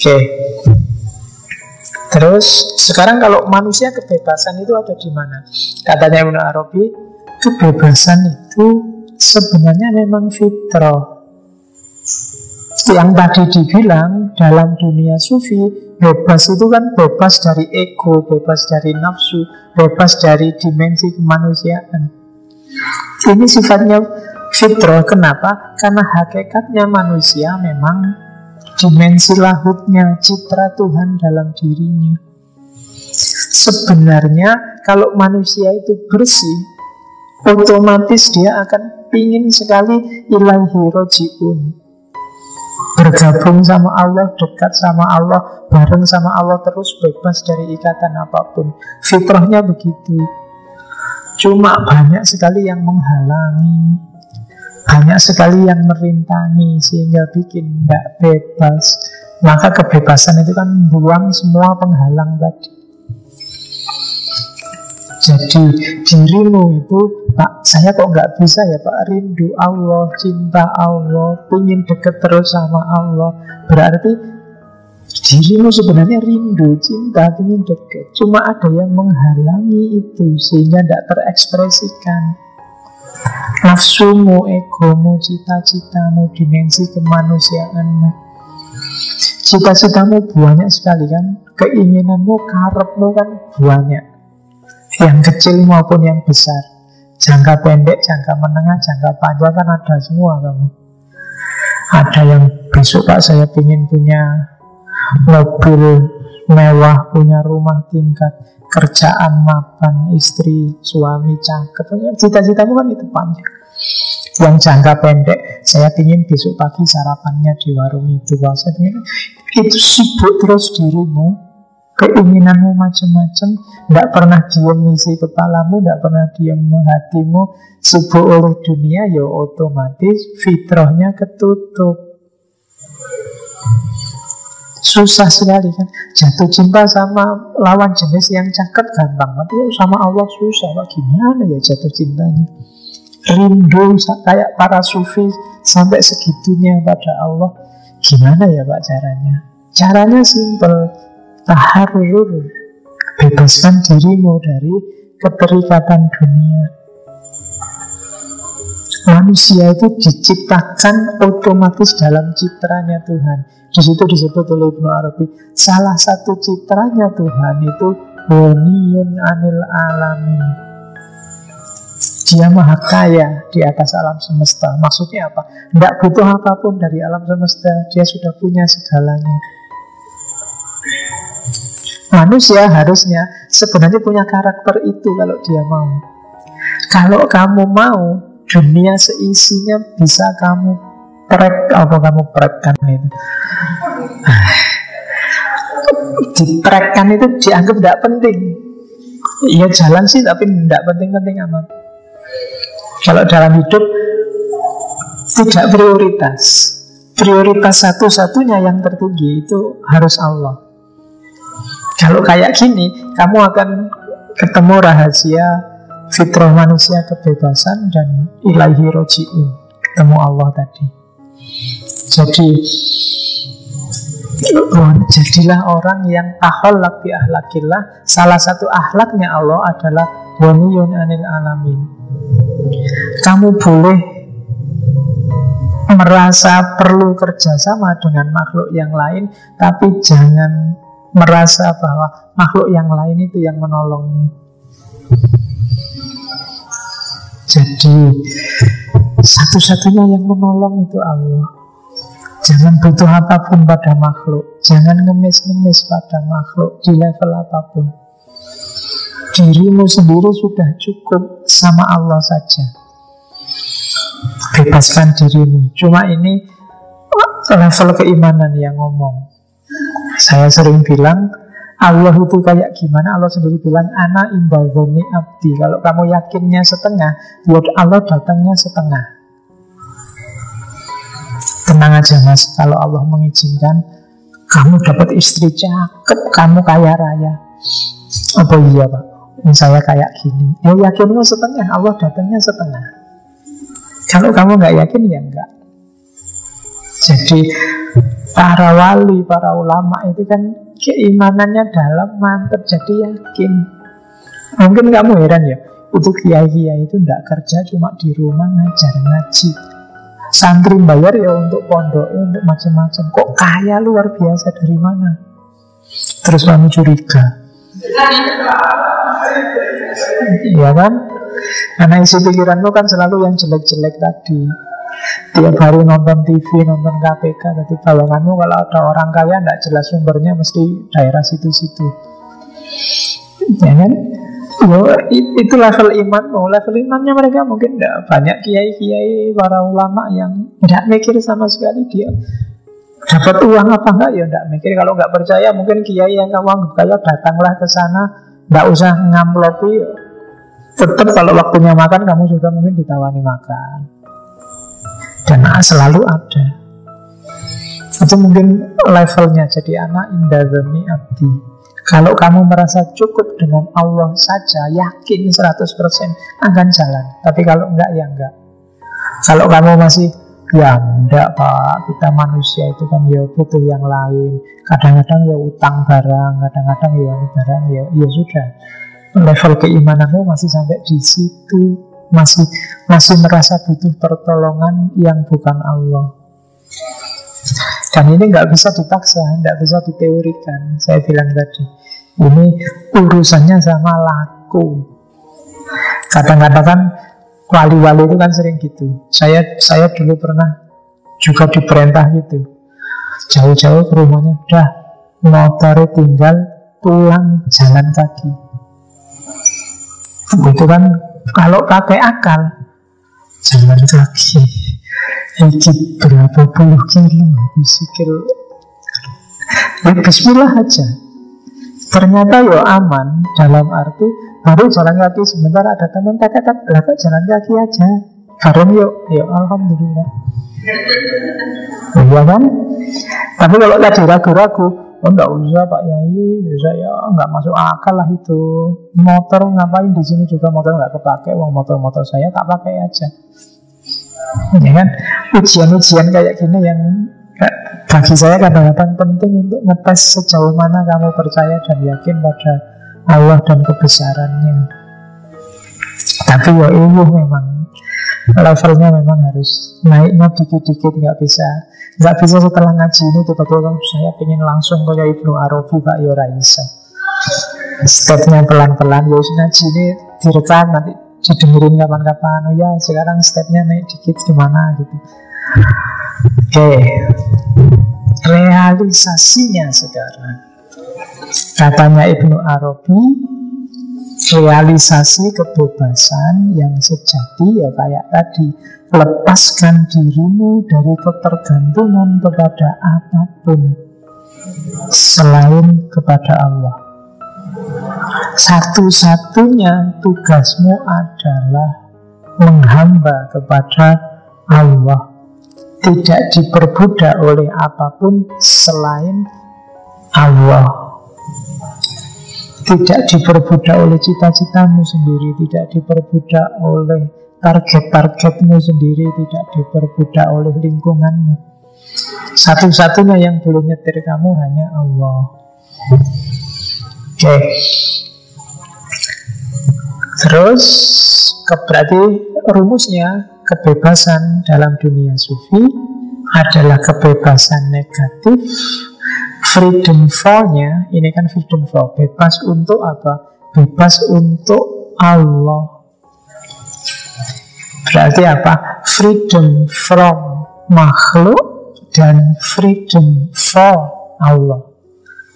Oke. Terus sekarang kalau manusia kebebasan itu ada di mana? Katanya Ibnu Arabi, kebebasan itu sebenarnya memang fitrah. Yang tadi dibilang dalam dunia sufi, bebas itu kan bebas dari ego, bebas dari nafsu, bebas dari dimensi kemanusiaan. Ini sifatnya fitrah. Kenapa? Karena hakikatnya manusia memang dimensi lahutnya, citra Tuhan dalam dirinya. Sebenarnya kalau manusia itu bersih, otomatis dia akan pingin sekali ilaihi roji'un, bergabung sama Allah, dekat sama Allah, bareng sama Allah terus, bebas dari ikatan apapun. Fitrahnya begitu. Cuma banyak sekali yang menghalangi, banyak sekali yang merintangi, sehingga bikin tidak bebas. Maka kebebasan itu kan buang semua penghalang tadi. Jadi dirimu itu, Pak, saya kok nggak bisa ya Pak, rindu Allah, cinta Allah, ingin deket terus sama Allah. Berarti dirimu sebenarnya rindu, cinta, ingin deket. Cuma ada yang menghalangi itu sehingga tidak terekspresikan. Nafsumu, egomu, cita-citamu, dimensi kemanusiaanmu. Cita-citamu banyak sekali kan, keinginanmu, karepmu kan banyak, yang kecil maupun yang besar, jangka pendek, jangka menengah, jangka panjang kan ada semua kamu. Ada yang besok Pak saya ingin punya mobil mewah, punya rumah tingkat, kerjaan mapan, istri, suami cakep. Cita-citamu kan itu panjang. Yang jangka pendek, saya ingin besok pagi sarapannya di warung itu. Saya ingin itu sibuk terus dirimu, keinginanmu macam-macam, tidak pernah diam isi kepalamu, tidak pernah diam hatimu, sibuk oleh dunia, ya otomatis fitrahnya ketutup. Susah sekali kan. Jatuh cinta sama lawan jenis yang cakep gampang, tapi sama Allah susah. Pak, gimana ya jatuh cintanya? Rindu kayak para sufi sampai segitunya pada Allah. Gimana ya Pak caranya? Caranya simpel. Taharrur, bebaskan dirimu dari keterikatan dunia. Manusia itu diciptakan otomatis dalam citranya Tuhan. Di situ disebut oleh Ibnu Arabi, salah satu citranya Tuhan itu ghaniyun anil alamin. Dia maha kaya di atas alam semesta. Maksudnya apa? Tidak butuh apapun dari alam semesta, dia sudah punya segalanya. Manusia harusnya sebenarnya punya karakter itu kalau dia mau. Kalau kamu mau, dunia seisinya bisa kamu perekkan itu. Diperekkan itu dianggap tidak penting. Iya jalan sih tapi tidak penting-penting amat. Kalau dalam hidup tidak prioritas. Prioritas satu-satunya yang tertinggi itu harus Allah. Kalau kayak gini, kamu akan ketemu rahasia fitrah manusia, kebebasan, dan ilaihi roji'un, ketemu Allah tadi. Jadi jadilah orang yang takhallaq bi ahlakillah. Salah satu akhlaknya Allah adalah ghaniyun anil alamin. Kamu boleh merasa perlu kerjasama dengan makhluk yang lain, tapi jangan merasa bahwa makhluk yang lain itu yang menolongmu. Jadi satu-satunya yang menolong itu Allah. Jangan butuh apapun pada makhluk, jangan ngemis-ngemis pada makhluk di level apapun. Dirimu sendiri sudah cukup, sama Allah saja. Bebaskan dirimu. Cuma ini level keimanan yang ngomong. Saya sering bilang Allah itu kayak gimana? Allah sendiri bilang ana indadzoni abdi. Kalau kamu yakinnya setengah, ya Allah datangnya setengah. Tenang aja mas, kalau Allah mengizinkan kamu dapat istri cakep, kamu kaya raya. Apa iya Pak? Saya kayak gini. Ya yakinmu setengah, Allah datangnya setengah. Kalau kamu nggak yakin ya enggak. Jadi Para wali, para ulama itu kan keimanannya dalam, mantap, jadi yakin. Mungkin kamu heran ya, itu kiai-kiai itu tidak kerja cuma di rumah ngajar ngaji. Santri bayar ya untuk pondok, untuk macam-macam. Kok kaya luar biasa, dari mana? Terus kamu curiga, iya kan? Karena isi pikiranmu kan selalu yang jelek-jelek tadi. Tiap hari nonton TV, nonton KPK. Jadi bayanganmu kalau ada orang kaya tidak jelas sumbernya, mesti daerah situ-situ. Ya kan? Itu level imanmu. Level imannya mereka mungkin tidak. Banyak kiai-kiai, para ulama yang tidak mikir sama sekali. Dia dapat uang apa enggak ya tidak mikir. Kalau nggak percaya, mungkin kiai yang kamu anggap kaya datanglah ke sana, tidak usah ngamplopi. Tetap kalau waktunya makan, kamu juga mungkin ditawani makan. Dan selalu ada. Itu mungkin levelnya. Jadi anak indadzoni abdi. Kalau kamu merasa cukup dengan Allah saja, yakin 100% akan jalan. Tapi kalau enggak, ya enggak. Kalau kamu masih, ya enggak Pak, kita manusia itu kan ya butuh yang lain. Kadang-kadang ya utang barang, kadang-kadang ya ini barang, ya sudah. Level keimananmu masih sampai di situ. Masih merasa butuh pertolongan yang bukan Allah. Dan ini nggak bisa dipaksa, nggak bisa diteorikan. Saya bilang tadi, ini urusannya sama laku. Kadang-kadang kan wali-wali itu kan sering gitu. Saya dulu pernah juga diperintah gitu. Jauh-jauh ke rumahnya, udah motornya tinggal, pulang jalan kaki. Itu kan kalau pakai akal, jalan kaki iki berapa puluh kilo, sikil. Ya bismillah aja. Ternyata ya aman, dalam arti baru jalan kaki sebentar ada teman kata-kata, lah kok jalan kaki aja. Bareng yuk, alhamdulillah. Iya kan? Tapi kalau tadi ragu-ragu, oh enggak usah Pak Yai, saya enggak masuk akal lah itu. Motor ngapain di sini juga, motor enggak kepake, uang motor saya tak pakai aja. Ya kan? Ujian-ujian kayak gini yang bagi saya kadang-kadang penting untuk ngetes sejauh mana kamu percaya dan yakin pada Allah dan kebesarannya. Tapi ya memang levelnya memang harus naiknya dikit-dikit, nggak bisa setelah ngaji ini tiba-tiba saya pengen langsung kayak Ibnu Arabi Pak ya Raisa. Stepnya pelan-pelan, ya ngaji ini direkam nanti didengerin kapan-kapan. Oh ya sekarang stepnya naik dikit gimana gitu. Oke, realisasinya sekarang katanya Ibnu Arabi, realisasi kebebasan yang sejati ya kayak tadi, lepaskan dirimu dari ketergantungan kepada apapun selain kepada Allah. Satu-satunya tugasmu adalah menghamba kepada Allah, tidak diperbudak oleh apapun selain Allah. Tidak diperbudak oleh cita-citamu sendiri, tidak diperbudak oleh target-targetmu sendiri, tidak diperbudak oleh lingkunganmu. Satu-satunya yang boleh nyetir kamu hanya Allah. Oke. Terus berarti rumusnya kebebasan dalam dunia sufi adalah kebebasan negatif. Freedom for-nya, ini kan freedom for, bebas untuk apa? Bebas untuk Allah. Berarti apa? Freedom from makhluk dan freedom for Allah.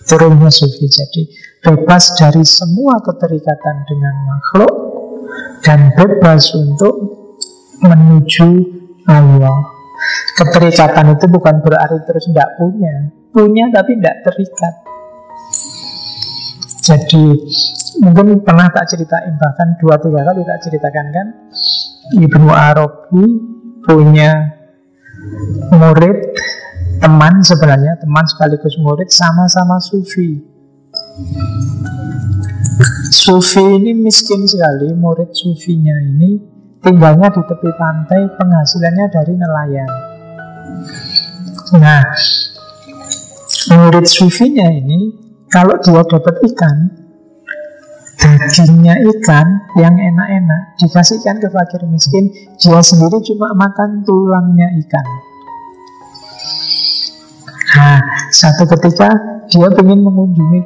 Turunnya sufi. Jadi bebas dari semua keterikatan dengan makhluk dan bebas untuk menuju Allah. Keterikatan itu bukan berarti terus tidak punya tapi tidak terikat. Jadi mungkin pernah tak ceritain, bahkan 2-3 kali tak ceritakan kan, Ibnu Arabi punya murid, teman sebenarnya, teman sekaligus murid, sama-sama sufi. Sufi ini miskin sekali, murid sufinya ini tinggalnya di tepi pantai, penghasilannya dari nelayan. Nah, Murid sufinya ini, kalau dia dapat ikan, dagingnya ikan yang enak-enak dikasihkan ke fakir miskin, dia sendiri cuma makan tulangnya ikan. Nah, satu ketika dia ingin mengunjungi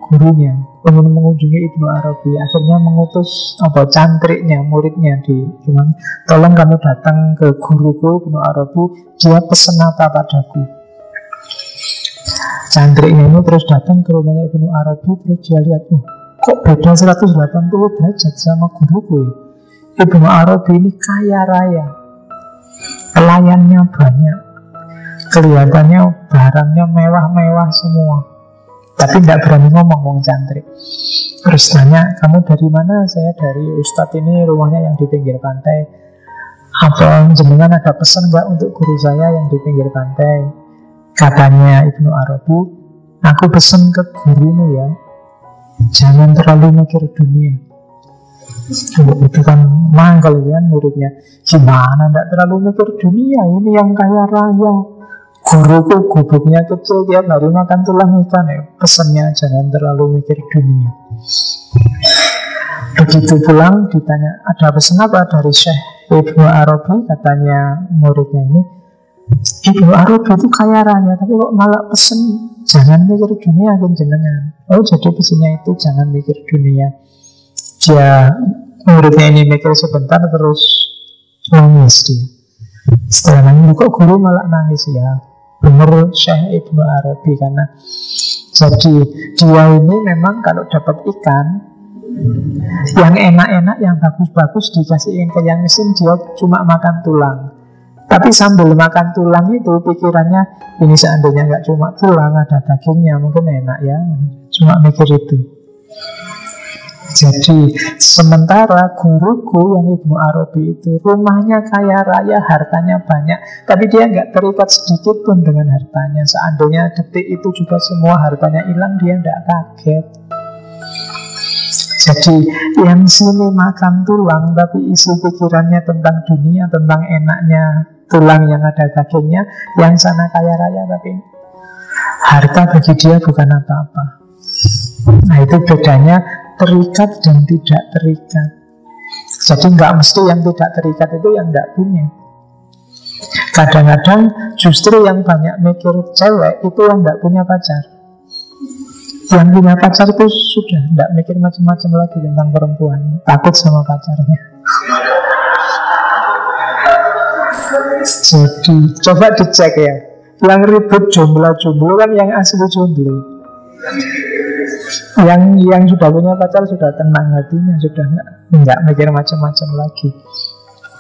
gurunya, ingin mengunjungi Ibnu Arabi. Akhirnya mengutus cantriknya, muridnya di rumah. Tolong kamu datang ke guruku Ibnu Arabi, dia pesen apa padaku. Cantriknya ini terus datang ke rumahnya Ibnu Arabi. Terus dia lihat, kok beda 180 derajat sama guruku ya. Ibnu Arabi ini kaya raya, pelayannya banyak, kelihatannya barangnya mewah-mewah semua, tapi tidak berani ngomong wong cantrik. Terus tanya, kamu dari mana? Saya dari Ustadz ini, rumahnya yang di pinggir pantai. Apa jenengan ada pesan nggak untuk guru saya yang di pinggir pantai? Katanya Ibnu Arabi, aku pesan ke gurumu ya, jangan terlalu mikir dunia. Itu kan mangkel kan muridnya. Gimana tidak terlalu mikir dunia? Ini yang kaya raya. Guruku gubuknya kecil, tiap hari makan tulang ikan ya. Pesannya jangan terlalu mikir dunia. Begitu pulang ditanya, ada pesan apa dari Syekh Ibnu Arabi? Katanya muridnya ini, Ibnu Arabi itu kaya raya, tapi kok malah pesen jangan mikir dunia kan jenengan. Oh, jadi pesannya itu jangan mikir dunia. Dia, muridnya ini mikir sebentar terus nangis dia. Setelah nangis, kok guru malah nangis ya? Benar Syekh Ibnu Arabi, karena jadi dia ini memang kalau dapat ikan yang enak-enak, yang bagus-bagus dikasihin ke yang miskin, dia cuma makan tulang. Tapi sambil makan tulang itu pikirannya, ini seandainya nggak cuma tulang, ada dagingnya, mungkin enak ya. Cuma mikir itu. Jadi sementara guruku yang Ibnu Arabi itu rumahnya kaya raya, hartanya banyak, tapi dia nggak terikat sedikit pun dengan hartanya. Seandainya detik itu juga semua hartanya hilang, dia nggak kaget. Jadi yang sini makan tulang, tapi isi pikirannya tentang dunia, tentang enaknya tulang yang ada dagingnya. Yang sana kaya raya, tapi harta bagi dia bukan apa-apa. Nah, itu bedanya terikat dan tidak terikat. Jadi nggak mesti yang tidak terikat itu yang nggak punya. Kadang-kadang justru yang banyak mikir cewek itu yang nggak punya pacar. Yang punya pacar itu sudah nggak mikir macam-macam lagi tentang perempuan, takut sama pacarnya. Jadi coba dicek ya, yang ribut jomblo-jomblo kan yang asli jomblo. Yang sudah punya pacar sudah tenang hatinya, sudah nggak mikir macam-macam lagi.